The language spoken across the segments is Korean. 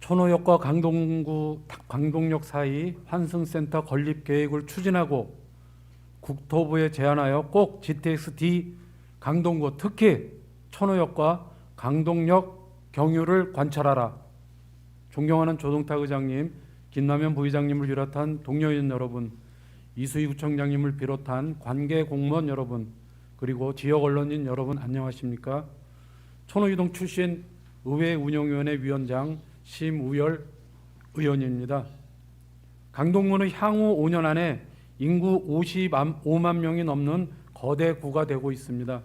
천호역과 강동역 사이 환승센터 건립 계획을 추진하고 국토부에 제안하여 꼭 GTX-D 강동구, 특히 천호역과 강동역 경유를 관찰하라. 존경하는 조동탁 의장님, 김남현 부의장님을 비롯한 동료위원 여러분, 이수희 구청장님을 비롯한 관계 공무원 여러분, 그리고 지역 언론인 여러분 안녕하십니까? 천호유동 출신 의회 운영위원회 위원장 심우열 의원입니다. 강동구는 향후 5년 안에 인구 55만 명이 넘는 거대 구가 되고 있습니다.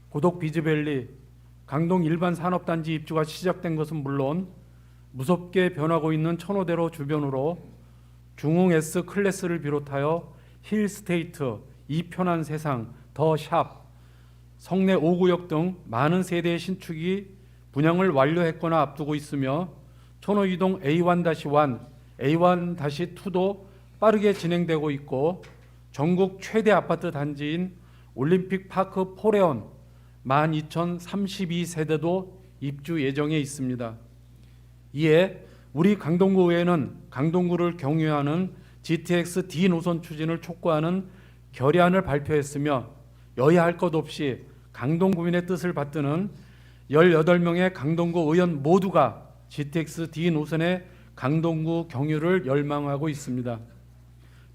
고덕 비즈밸리, 강동 일반 산업단지 입주가 시작된 것은 물론 무섭게 변하고 있는 천호대로 주변으로 중흥 S 클래스를 비롯하여 힐스테이트, 이편한 세상, 더샵, 성내 5구역 등 많은 세대의 신축이 분양을 완료했거나 앞두고 있으며 천호유동 A1-1, A1-2도 빠르게 진행되고 있고 전국 최대 아파트 단지인 올림픽파크 포레온 12,032세대도 입주 예정에 있습니다. 이에 우리 강동구 의회는 강동구를 경유하는 GTX-D 노선 추진을 촉구하는 결의안을 발표했으며 여야 할 것 없이 강동구민의 뜻을 받드는 18명의 강동구 의원 모두가 GTX-D 노선의 강동구 경유를 열망하고 있습니다.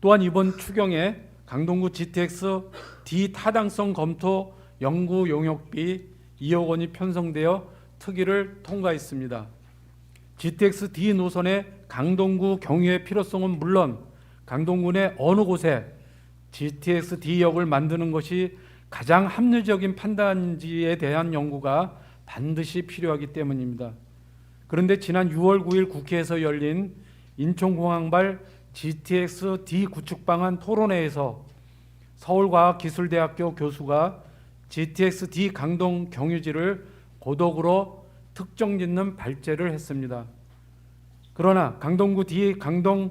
또한 이번 추경에 강동구 GTX-D 타당성 검토 연구 용역비 2억 원이 편성되어 특위를 통과했습니다. GTX-D 노선의 강동구 경유의 필요성은 물론 강동구 내 어느 곳에 GTX-D역을 만드는 것이 가장 합리적인 판단지에 대한 연구가 반드시 필요하기 때문입니다. 그런데 지난 6월 9일 국회에서 열린 인천공항발 GTX-D 구축 방안 토론회에서 서울과학기술대학교 교수가 GTX-D 강동 경유지를 고덕으로 특정짓는 발제를 했습니다. 그러나 강동구 D 강동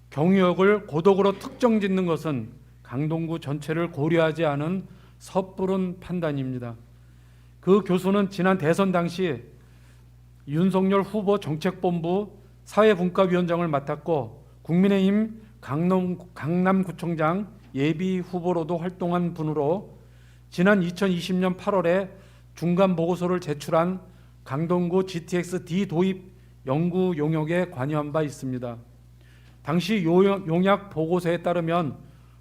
경유역을 고덕으로 특정짓는 것은 강동구 전체를 고려하지 않은 섣부른 판단입니다. 그 교수는 지난 대선 당시 윤석열 후보 정책본부 사회분과위원장을 맡았고 국민의힘 강남구청장 예비 후보로도 활동한 분으로 지난 2020년 8월에 중간 보고서를 제출한 강동구 GTX-D 도입 연구 용역에 관여한 바 있습니다. 당시 용약 보고서에 따르면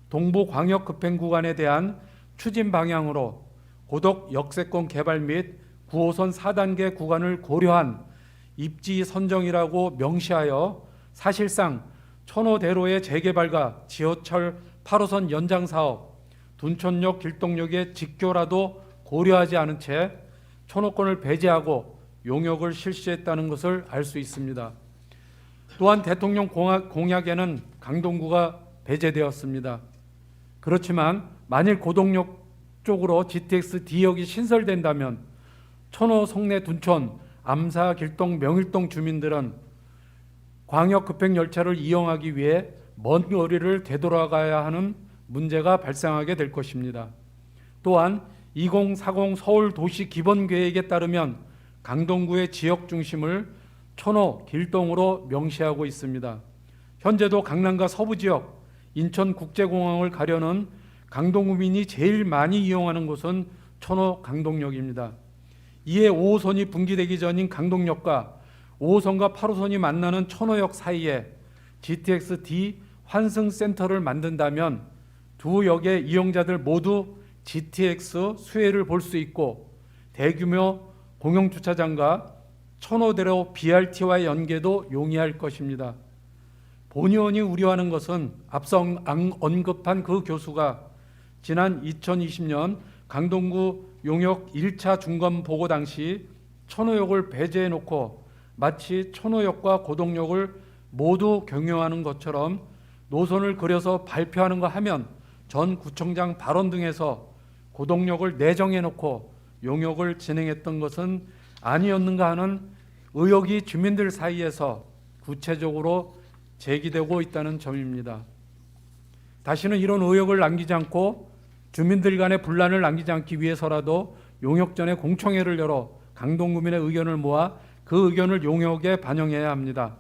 동부광역급행 구간에 대한 추진 방향으로 고덕 역세권 개발 및 9호선 4단계 구간을 고려한 입지 선정이라고 명시하여 사실상 천호대로의 재개발과 지하철 8호선 연장 사업, 둔천역 길동역의 직교라도 고려하지 않은 채 천호권을 배제하고 용역을 실시했다는 것을 알 수 있습니다. 또한 대통령 공약에는 강동구가 배제되었습니다. 그렇지만 만일 고덕역 쪽으로 GTX-D역이 신설된다면 천호, 성내, 둔천, 암사, 길동, 명일동 주민들은 광역급행열차를 이용하기 위해 먼 거리를 되돌아가야 하는 문제가 발생하게 될 것입니다. 또한 2040 서울도시기본계획에 따르면 강동구의 지역 중심을 천호, 길동으로 명시하고 있습니다. 현재도 강남과 서부지역, 인천국제공항을 가려는 강동구민이 제일 많이 이용하는 곳은 천호 강동역입니다. 이에 5호선이 분기되기 전인 강동역과 5호선과 8호선이 만나는 천호역 사이에 GTX-D 환승센터를 만든다면 두 역의 이용자들 모두 GTX 수혜를 볼 수 있고 대규모 공영주차장과 천호대로 BRT와의 연계도 용이할 것입니다. 본 의원이 우려하는 것은 앞서 언급한 그 교수가 지난 2020년 강동구 용역 1차 중간 보고 당시 천호역을 배제해놓고 마치 천호역과 고덕역을 모두 경유하는 것처럼 노선을 그려서 발표하는가 하면 전 구청장 발언 등에서 고덕역을 내정해놓고 용역을 진행했던 것은 아니었는가 하는 의혹이 주민들 사이에서 구체적으로 제기되고 있다는 점입니다. 다시는 이런 의혹을 남기지 않고 주민들 간의 분란을 남기지 않기 위해서라도 용역 전에 공청회를 열어 강동구민의 의견을 모아 그 의견을 용역에 반영해야 합니다.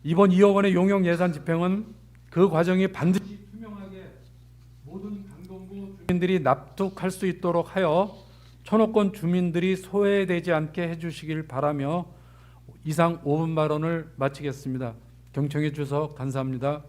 이번 2억 원의 용역 예산 집행은 그 과정이 반드시 투명하게 모든 강동구 주민들이 납득할 수 있도록 하여 천호권 주민들이 소외되지 않게 해주시길 바라며 이상 5분 발언을 마치겠습니다. 경청해 주셔서 감사합니다.